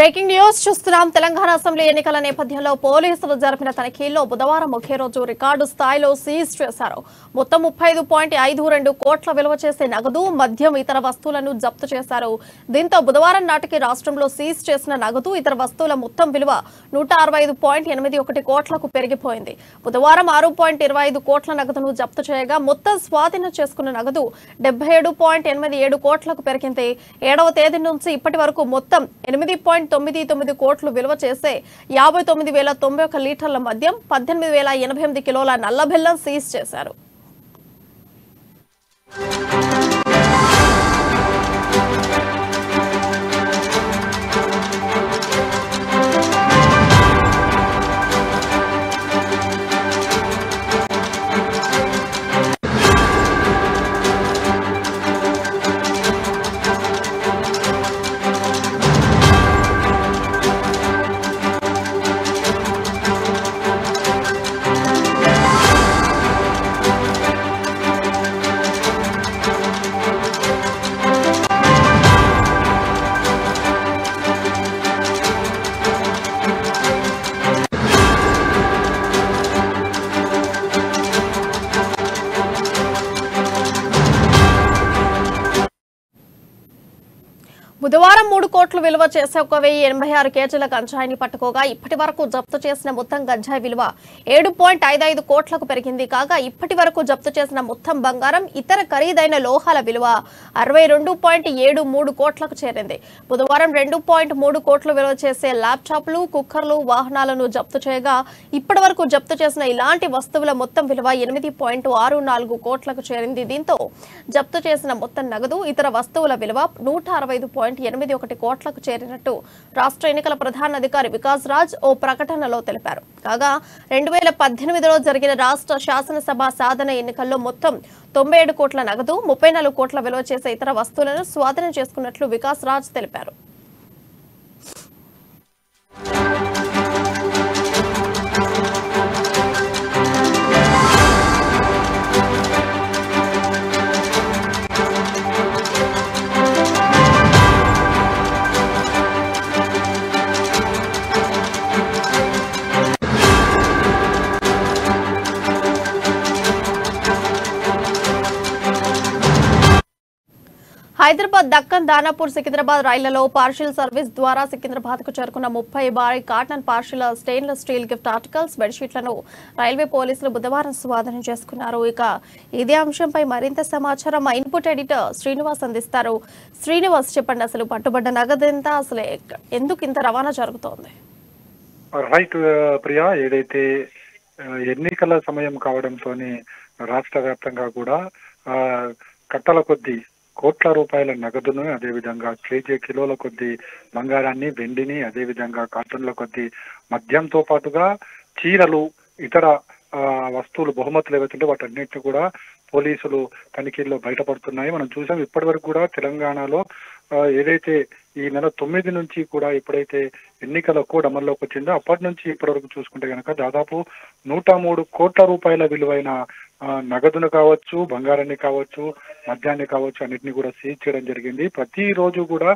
Breaking news చూస్తున్నాం. Telangana assembly ఎన్నికల నేపథ్యంలో పోలీసులు జరిపిన తనిఖీల్లో బుధవారం ఒకే రోజు రికార్డు స్థాయిలో సీజ్ చేశారు. మొత్తం 35.52 కోట్ల విలువ చేసే నగదు, మద్యం, ఇతర వస్తువులను జప్తు చేశారు. దీంతో బుధవారం నాటికి రాష్ట్రంలో సీజ్ చేసిన నగదు, ఇతర వస్తువుల మొత్తం విలువ 165.81 కోట్లకు పెరిగిపోయింది. బుధవారం 6.25 కోట్ల నగదును జప్తు చేయగా మొత్తం స్వాధీనం చేసుకున్న నగదు 77.87 కోట్లకు పెరిగింది. 7వ తేదీ నుంచి ఇప్పటి వరకు మొత్తం 8.99 కోట్లు విలువ చేసే 59,091 లీటర్ల మద్యం, 18,088 కిలోల నల్ల బెల్లం సీజ్ చేశారు. బుధవారం 3 కోట్లు విలువ చేసే 1,086 కేజీల గంజాయిని పట్టుకోగా ఇప్పటి వరకు జప్తు చేసిన మొత్తం గంజాయి విలువ 7.55 కోట్లకు పెరిగింది. కాగా ఇప్పటి వరకు జప్తు చేసిన మొత్తం బంగారం, ఇతర ఖరీదైన లోహాల విలువ 62.73 కోట్లకు చేరింది. బుధవారం 2.3 కోట్లు విలువ చేసే ల్యాప్టాప్లు, కుక్కర్లు, వాహనాలను జప్తు చేయగా ఇప్పటి వరకు జప్తు చేసిన ఇలాంటి వస్తువుల మొత్తం విలువ 8.64 కోట్లకు చేరింది. దీంతో జప్తు చేసిన మొత్తం నగదు, ఇతర వస్తువుల విలువ 165.81 కోట్లకు చేరినట్టు రాష్ట్ర ఎన్నికల ప్రధాన అధికారి వికాస్ రాజ్ ఓ ప్రకటనలో తెలిపారు. కాగా 2018లో జరిగిన రాష్ట్ర శాసనసభ సాధన ఎన్నికల్లో మొత్తం 97 కోట్ల నగదు, 34 కోట్ల విలువ చేసే ఇతర వస్తువులను స్వాధీనం చేసుకున్నట్లు వికాస్ రాజ్ తెలిపారు. హైదరాబాద్ దక్కన్, దానాపూర్, సికింద్రాబాద్ రైళ్లలో పార్షియల్ సర్వీస్ ద్వారా సికింద్రాబాద్ కు చేరుకున్న 30 భారీ cotton partial stainless steel gift articles, బెడ్షీట్లను రైల్వే పోలీసులు బుధవారం స్వాధీనం చేసుకున్నారు. ఇక ఇదే అంశంపై మరింత సమాచారం మా ఇన్పుట్ ఎడిటర్ శ్రీనివాస్ అందిస్తారు. శ్రీనివాస్, చెప్పండి, అసలు పట్టుబడ్డ నగదు ఎంత, అసలు ఎందుకు ఇంత రవాణా జరుగుతోంది? రైట్ ప్రియా, ఏదైతే ఎన్నికల సమయం కావడంతో రాష్ట్ర వ్యాప్తంగా కూడా కట్టల కొద్దీ కోట్ల రూపాయల నగదును, అదేవిధంగా కిలోల కొద్దీ బంగారాన్ని, వెండిని, అదేవిధంగా కార్టన్ల కొద్దీ మద్యంతో పాటుగా చీరలు, ఇతర వస్తువులు, బహుమతులు ఏవైతుంటే వాటన్నిటిని కూడా పోలీసులు తనిఖీల్లో బయటపడుతున్నాయి. మనం చూసాం ఇప్పటి వరకు కూడా తెలంగాణలో ఏదైతే ఈ నెల 9 నుంచి కూడా ఎప్పుడైతే ఎన్నికల కోడ్ అమల్లోకి వచ్చిందో అప్పటి నుంచి ఇప్పటి వరకు చూసుకుంటే కనుక దాదాపు 103 కోట్ల రూపాయల విలువైన నగదును కావచ్చు, బంగారాన్ని కావచ్చు, మద్యాన్ని కావచ్చు, అన్నిటిని కూడా సీజ్ చేయడం జరిగింది. ప్రతిరోజు కూడా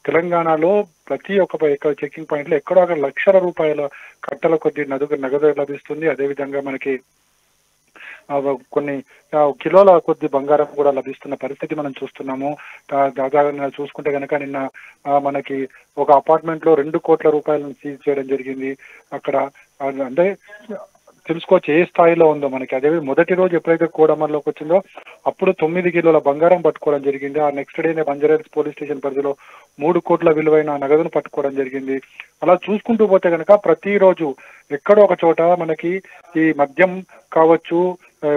తెలంగాణలో ప్రతి ఒక్క చెకింగ్ పాయింట్ లో ఎక్కడో 1 లక్షల రూపాయల కట్టల కొద్ది నగదు లభిస్తుంది. అదేవిధంగా మనకి కొన్ని కిలోల కొద్ది బంగారం కూడా లభిస్తున్న పరిస్థితి మనం చూస్తున్నాము. దాదాపు చూసుకుంటే కనుక నిన్న మనకి ఒక అపార్ట్మెంట్ లో 2 కోట్ల రూపాయలను సీజ్ చేయడం జరిగింది. అక్కడ అంటే తెలుసుకోవచ్చు ఏ స్థాయిలో ఉందో మనకి. అదే మొదటి రోజు ఎప్పుడైతే కోడ్ అమల్లోకి వచ్చిందో అప్పుడు 9 కిలోల బంగారం పట్టుకోవడం జరిగింది. ఆ నెక్స్ట్ డేనే బంజారాహిల్స్ పోలీస్ స్టేషన్ పరిధిలో 3 కోట్ల విలువైన నగదును పట్టుకోవడం జరిగింది. అలా చూసుకుంటూ పోతే కనుక ప్రతిరోజు ఎక్కడో ఒక చోట మనకి ఈ మద్యం కావచ్చు,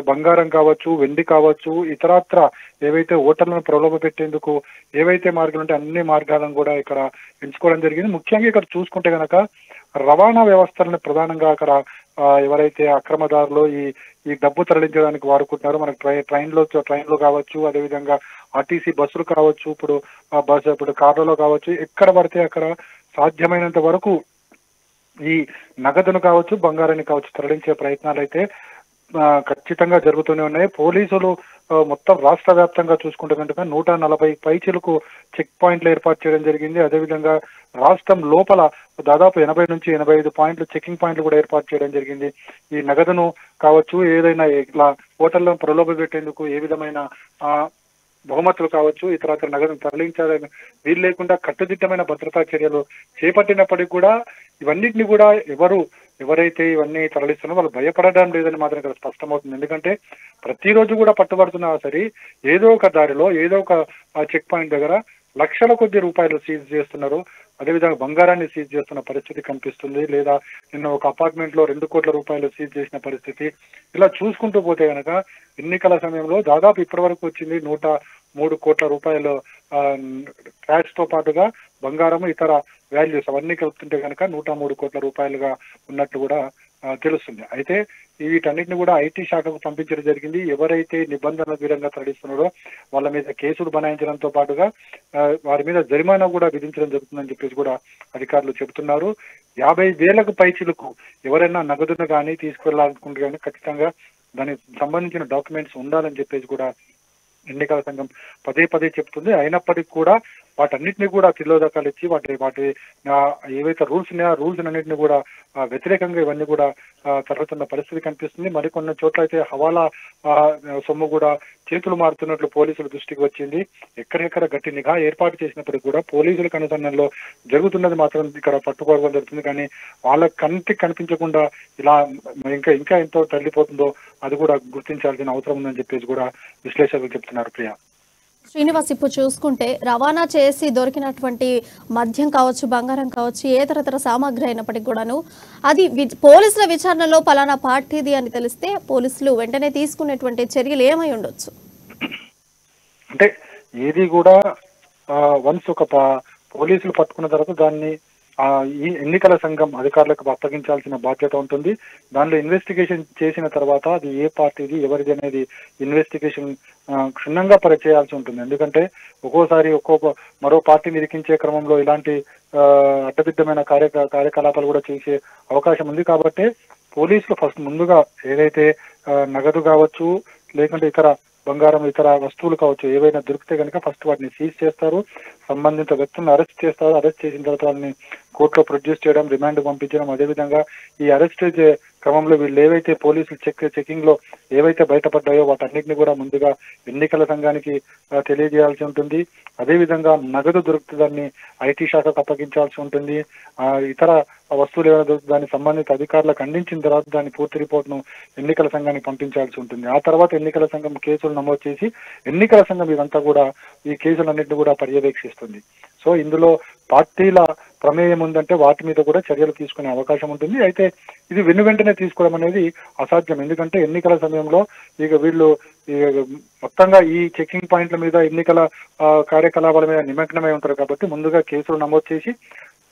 బంగారం కావచ్చు, వెండి కావచ్చు, ఇతరత్ర ఏవైతే ఓటర్లను ప్రలోభ పెట్టేందుకు ఏవైతే మార్గాలు ఉంటే అన్ని మార్గాలను కూడా ఇక్కడ ఎంచుకోవడం జరిగింది. ముఖ్యంగా ఇక్కడ చూసుకుంటే కనుక రవాణా వ్యవస్థలను ప్రధానంగా అక్కడ ఎవరైతే అక్రమదారులు ఈ డబ్బు తరలించడానికి వాడుకుంటున్నారో, మనకు ట్రైన్లో కావచ్చు, అదేవిధంగా ఆర్టీసీ బస్సులు కావచ్చు, ఇప్పుడు కార్లలో కావచ్చు, ఎక్కడ పడితే అక్కడ సాధ్యమైనంత వరకు ఈ నగదును కావచ్చు, బంగారాన్ని కావచ్చు తరలించే ప్రయత్నాలు అయితే ఖచ్చితంగా జరుగుతూనే ఉన్నాయి. పోలీసులు మొత్తం రాష్ట్ర వ్యాప్తంగా చూసుకుంటే కనుక 140 పైచిలకు చెక్ పాయింట్లు ఏర్పాటు చేయడం జరిగింది. అదేవిధంగా రాష్ట్రం లోపల దాదాపు 80 నుంచి 85 పాయింట్లు చెకింగ్ పాయింట్లు కూడా ఏర్పాటు చేయడం జరిగింది. ఈ నగదును కావచ్చు, ఏదైనా ఇట్లా హోటల్లో ప్రలోభ పెట్టేందుకు ఏ విధమైన బహుమతులు కావచ్చు, ఇతర నగదును తరలించాలని వీలు లేకుండా కట్టుదిట్టమైన భద్రతా చర్యలు చేపట్టినప్పటికీ కూడా ఇవన్నిటిని కూడా ఎవరైతే ఇవన్నీ తరలిస్తున్నారో వాళ్ళు భయపడడం లేదని మాత్రం ఇక్కడ స్పష్టమవుతుంది. ఎందుకంటే ప్రతిరోజు కూడా పట్టుబడుతున్నా సరే ఏదో ఒక దారిలో ఏదో ఒక చెక్ పాయింట్ దగ్గర లక్షల కొద్ది రూపాయలు సీజ్ చేస్తున్నారు. అదేవిధంగా బంగారాన్ని సీజ్ చేస్తున్న పరిస్థితి కనిపిస్తుంది. లేదా నిన్న ఒక అపార్ట్మెంట్ లో 2 కోట్ల రూపాయలు సీజ్ చేసిన పరిస్థితి. ఇలా చూసుకుంటూ పోతే కనుక ఎన్నికల సమయంలో దాదాపు ఇప్పటి వరకు వచ్చింది 103 కోట్ల రూపాయలు క్యాష్ తో పాటుగా బంగారం, ఇతర వాల్యూస్ అవన్నీ కలుపుతుంటే కనుక 103 కోట్ల రూపాయలుగా ఉన్నట్లు కూడా తెలుస్తుంది. అయితే వీటన్నిటిని కూడా ఐటీ శాఖకు పంపించడం జరిగింది. ఎవరైతే నిబంధనల విధంగా తరలిస్తున్నారో వాళ్ళ మీద కేసులు బనాయించడంతో పాటుగా వారి మీద జరిమానా కూడా విధించడం జరుగుతుందని చెప్పేసి కూడా అధికారులు చెబుతున్నారు. 50,000కు పైచిలకు ఎవరైనా నగదును కానీ తీసుకెళ్లాలనుకుంటే కానీ ఖచ్చితంగా దానికి సంబంధించిన డాక్యుమెంట్స్ ఉండాలని చెప్పేసి కూడా ఎన్నికల సంఘం పదే చెప్తుంది. అయినప్పటికీ కూడా వాటన్నిటిని కూడా తిలోదకాలు ఇచ్చి వాటి ఏవైతే రూల్స్ ఉన్నాయో ఆ రూల్స్ అన్నింటినీ కూడా వ్యతిరేకంగా ఇవన్నీ కూడా తరలుతున్న పరిస్థితి కనిపిస్తుంది. మరికొన్ని చోట్ల అయితే హవాలా సొమ్ము కూడా చేతులు మారుతున్నట్లు పోలీసుల దృష్టికి వచ్చింది. ఎక్కడెక్కడ గట్టి నిఘా ఏర్పాటు చేసినప్పటికీ కూడా పోలీసుల కనుసన్నల్లో జరుగుతున్నది మాత్రం ఇక్కడ పట్టుకోవడం జరుగుతుంది. కానీ వాళ్ళ కంటికి కనిపించకుండా ఇలా ఇంకా ఎంతో తల్లిపోతుందో అది కూడా గుర్తించాల్సిన అవసరం ఉందని చెప్పేసి కూడా విశ్లేషకులు చెప్తున్నారు. ప్రియా శ్రీనివాస్, ఇప్పుడు చూసుకుంటే రవాణా చేసి దొరికినటువంటి మద్యం కావచ్చు, బంగారం కావచ్చు, ఏ తరతర సామాగ్రి అయినప్పటికీ కూడాను అది పోలీసుల విచారణలో పలానా పార్టీది అని తెలిస్తే పోలీసులు వెంటనే తీసుకునేటువంటి చర్యలు ఏమై ఉండొచ్చు? అంటే ఏది కూడా వన్స్ ఒక పోలీసులు పట్టుకున్న తర్వాత దాన్ని ఈ ఎన్నికల సంఘం అధికారులకు అప్పగించాల్సిన బాధ్యత ఉంటుంది. దానిలో ఇన్వెస్టిగేషన్ చేసిన తర్వాత అది ఏ పార్టీది ఎవరిది అనేది ఇన్వెస్టిగేషన్ క్షుణ్ణంగా పరిచేయాల్సి ఉంటుంది. ఎందుకంటే ఒక్కోసారి మరో పార్టీని ఇరికించే క్రమంలో ఇలాంటి అడ్డదిడ్డమైన కార్యకలాపాలు కూడా చేసే అవకాశం ఉంది. కాబట్టి పోలీసులు ఫస్ట్ ముందుగా ఏదైతే నగదు కావచ్చు, లేకుంటే ఇతర బంగారం, ఇతర వస్తువులు కావచ్చు, ఏవైనా దొరికితే కనుక ఫస్ట్ వాటిని సీజ్ చేస్తారు. సంబంధిత వ్యక్తులను అరెస్ట్ చేస్తారు. అరెస్ట్ చేసిన తర్వాత వాళ్ళని కోర్టులో ప్రొడ్యూస్ చేయడం, రిమాండ్ పంపించడం. అదేవిధంగా ఈ అరెస్ట్ క్రమంలో వీళ్ళు ఏవైతే పోలీసులు చెకింగ్ లో ఏవైతే బయటపడ్డాయో వాటన్నిటిని కూడా ముందుగా ఎన్నికల సంఘానికి తెలియజేయాల్సి ఉంటుంది. అదేవిధంగా నగదు దొరుకుతుందని ఐటీ శాఖకు అప్పగించాల్సి ఉంటుంది. ఇతర వస్తువులు ఏమైనా దొరుకుతుంది దానికి సంబంధిత అధికారులకు అందించిన తర్వాత దాని పూర్తి రిపోర్ట్ ను ఎన్నికల సంఘానికి పంపించాల్సి ఉంటుంది. ఆ తర్వాత ఎన్నికల సంఘం కేసులు నమోదు చేసి ఎన్నికల సంఘం ఇదంతా కూడా ఈ కేసులన్నింటినీ కూడా పర్యవేక్షిస్తుంది. సో ఇందులో పార్టీల ప్రమేయం ఉందంటే వాటి మీద కూడా చర్యలు తీసుకునే అవకాశం ఉంటుంది. అయితే ఇది వెంటనే తీసుకోవడం అనేది అసాధ్యం. ఎందుకంటే ఎన్నికల సమయంలో ఇక వీళ్ళు మొత్తంగా ఈ చెకింగ్ పాయింట్ల మీద ఎన్నికల కార్యకలాపాల మీద నిమగ్నమై ఉంటారు. కాబట్టి ముందుగా కేసులు నమోదు చేసి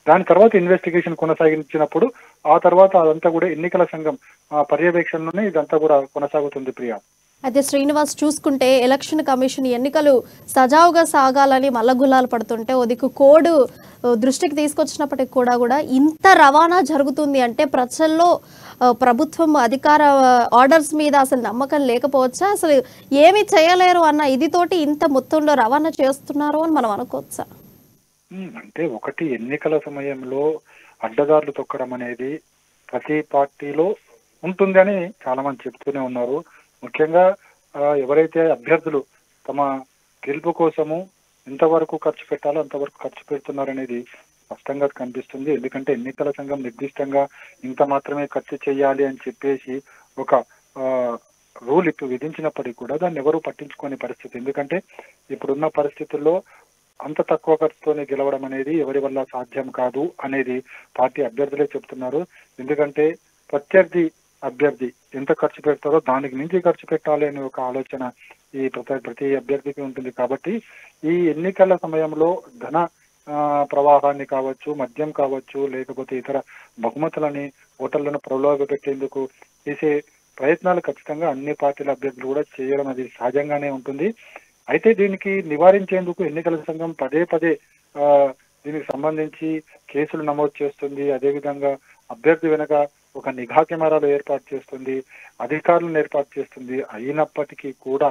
దాని తర్వాత ఇన్వెస్టిగేషన్ కొనసాగించినప్పుడు ఆ తర్వాత అదంతా కూడా ఎన్నికల సంఘం పర్యవేక్షణలోనే ఇదంతా కూడా కొనసాగుతుంది. ప్రియా, అయితే శ్రీనివాస్, చూసుకుంటే ఎలక్షన్ కమిషన్ ఎన్నికలు సజావుగా సాగాలని మల్లగుల్లాలు పడుతుంటే ఒదికు కోడ్ దృష్టికి తీసుకొచ్చినప్పటికి కూడా ఇంత రవాణా జరుగుతుంది అంటే ప్రజల్లో ప్రభుత్వం అధికార ఆర్డర్స్ మీద అసలు నమ్మకం లేకపోవచ్చా? అసలు ఏమి చేయలేరు అన్న ఇదితోటి ఇంత మొత్తంలో రవాణా చేస్తున్నారు అని మనం అనుకోవచ్చా? అంటే ఒకటి, ఎన్నికల సమయంలో అడ్డదారులు తొక్కడం అనేది ప్రతి పార్టీలో ఉంటుంది అని చాలా మంది చెప్తూనే ఉన్నారు. ముఖ్యంగా ఎవరైతే అభ్యర్థులు తమ గెలుపు కోసము ఎంతవరకు ఖర్చు పెట్టాలో అంతవరకు ఖర్చు పెడుతున్నారనేది స్పష్టంగా కనిపిస్తుంది. ఎందుకంటే ఎన్నికల సంఘం నిర్దిష్టంగా ఇంత మాత్రమే ఖర్చు చేయాలి అని చెప్పేసి ఒక రూల్ ఇప్పుడు విధించినప్పటికీ కూడా దాన్ని ఎవరు పట్టించుకునే పరిస్థితి. ఎందుకంటే ఇప్పుడున్న పరిస్థితుల్లో అంత తక్కువ ఖర్చుతోనే గెలవడం అనేది ఎవరి వల్ల సాధ్యం కాదు అనేది పార్టీ అభ్యర్థులే చెప్తున్నారు. ఎందుకంటే ప్రత్యర్థి అభ్యర్థి ఎంత ఖర్చు పెడతారో దానికి మించి ఖర్చు పెట్టాలి అనే ఒక ఆలోచన ఈ ప్రతి అభ్యర్థికి ఉంటుంది. కాబట్టి ఈ ఎన్నికల సమయంలో ధన ప్రవాహాన్ని కావచ్చు, మద్యం కావచ్చు, లేకపోతే ఇతర బహుమతులని ఓటర్లను ప్రలోభ పెట్టేందుకు చేసే ప్రయత్నాలు ఖచ్చితంగా అన్ని పార్టీల అభ్యర్థులు కూడా చేయడం అది సహజంగానే ఉంటుంది. అయితే దీనికి నివారించేందుకు ఎన్నికల సంఘం పదే దీనికి సంబంధించి కేసులు నమోదు చేస్తుంది. అదేవిధంగా అభ్యర్థి వెనక ఒక నిఘా కెమెరాలు ఏర్పాటు చేస్తుంది, అధికారులను ఏర్పాటు చేస్తుంది. అయినప్పటికీ కూడా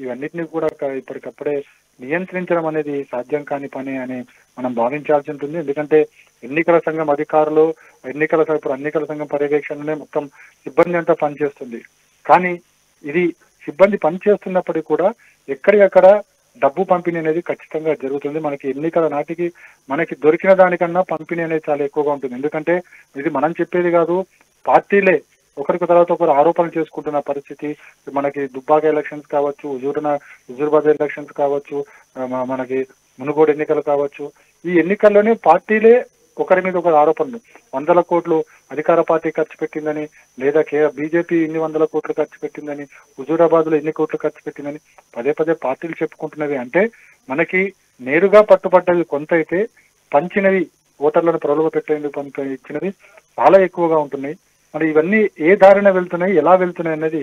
ఇవన్నిటిని కూడా ఇప్పటికప్పుడే నియంత్రించడం అనేది సాధ్యం కాని పని అని మనం భావించాల్సి ఉంటుంది. ఎందుకంటే ఎన్నికల సంఘం అధికారులు ఇప్పుడు ఎన్నికల సంఘం పర్యవేక్షణలోనే మొత్తం సిబ్బంది అంతా పనిచేస్తుంది. కానీ ఇది సిబ్బంది పనిచేస్తున్నప్పటికీ కూడా ఎక్కడికక్కడ డబ్బు పంపిణీ అనేది ఖచ్చితంగా జరుగుతుంది. మనకి ఎన్నికల నాటికి మనకి దొరికిన దానికన్నా పంపిణీ అనేది చాలా ఎక్కువగా ఉంటుంది. ఎందుకంటే ఇది మనం చెప్పేది కాదు, పార్టీలే ఒకరికి తర్వాత ఒకరు ఆరోపణలు చేసుకుంటున్న పరిస్థితి. మనకి దుబ్బాక ఎలక్షన్స్ కావచ్చు, హుజూరాబాద్ ఎలక్షన్స్ కావచ్చు, మనకి మునుగోడు ఎన్నికలు కావచ్చు, ఈ ఎన్నికల్లోనే పార్టీలే ఒకరి మీద ఒకరు ఆరోపణలు, 100 కోట్లు అధికార పార్టీ ఖర్చు పెట్టిందని, లేదా బీజేపీ ఇన్ని 100 కోట్లు ఖర్చు పెట్టిందని, హుజూరాబాద్ లో ఎన్ని కోట్లు ఖర్చు పెట్టిందని పదే పదే పార్టీలు చెప్పుకుంటున్నవి. అంటే మనకి నేరుగా పట్టుబడ్డవి కొంత అయితే, పంచినవి ఓటర్లను ప్రలోభ పెట్టేందుకు ఇచ్చినవి చాలా ఎక్కువగా ఉంటున్నాయి. మరి ఇవన్నీ ఏ దారిన వెళ్తున్నాయి, ఎలా వెళ్తున్నాయి అనేది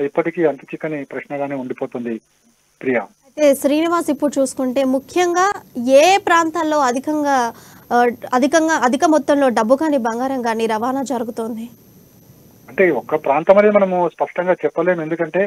ఇప్పటికీ అంతు చిక్కని ప్రశ్నగానే ఉండిపోతుంది ప్రియా. అయితే శ్రీనివాస్, ఇప్పుడు చూసుకుంటే ముఖ్యంగా ఏ ప్రాంతాల్లో అధిక మొత్తంలో డబ్బు కానీ బంగారం కానీ రవాణా జరుగుతోంది? అంటే ఒక్క ప్రాంతం అనేది మనము స్పష్టంగా చెప్పలేము. ఎందుకంటే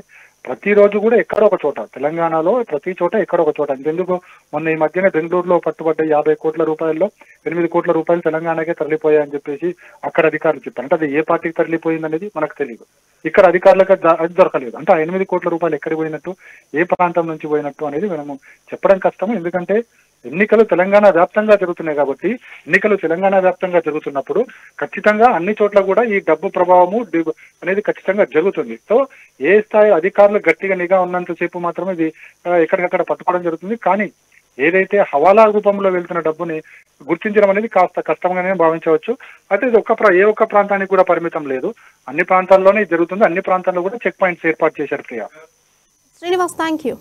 ప్రతిరోజు కూడా ఎక్కడో ఒక చోట, తెలంగాణలో ప్రతి చోట ఎక్కడో ఒక చోట. అంతెందుకు మొన్న ఈ మధ్యనే బెంగళూరులో పట్టుబడ్డ 50 కోట్ల రూపాయల్లో 8 కోట్ల రూపాయలు తెలంగాణకే తరలిపోయాయని చెప్పేసి అక్కడ అధికారులు చెప్పారు. అంటే అది ఏ పార్టీకి తరలిపోయింది అనేది మనకు తెలియదు. ఇక్కడ అధికారులకు అది దొరకలేదు. అంటే ఆ 8 కోట్ల రూపాయలు ఎక్కడికి పోయినట్టు, ఏ ప్రాంతం నుంచి పోయినట్టు అనేది మనము చెప్పడం కష్టము. ఎందుకంటే ఎన్నికలు తెలంగాణ వ్యాప్తంగా జరుగుతున్నాయి కాబట్టి, ఎన్నికలు తెలంగాణ వ్యాప్తంగా జరుగుతున్నప్పుడు ఖచ్చితంగా అన్ని చోట్ల కూడా ఈ డబ్బు ప్రభావము అనేది ఖచ్చితంగా జరుగుతుంది. సో ఏ స్థాయి అధికారులు గట్టిగా నిఘా ఉన్నంతసేపు మాత్రమే ఇది ఎక్కడికక్కడ పట్టుకోవడం జరుగుతుంది. కానీ ఏదైతే హవాలా రూపంలో వెళ్తున్న డబ్బుని గుర్తించడం అనేది కాస్త కష్టంగానే భావించవచ్చు. అయితే ఇది ఏ ఒక్క ప్రాంతానికి కూడా పరిమితం లేదు, అన్ని ప్రాంతాల్లోనే జరుగుతుంది. అన్ని ప్రాంతాల్లో కూడా చెక్ పాయింట్స్ ఏర్పాటు చేశారు ప్రియా. Srinivas, thank you.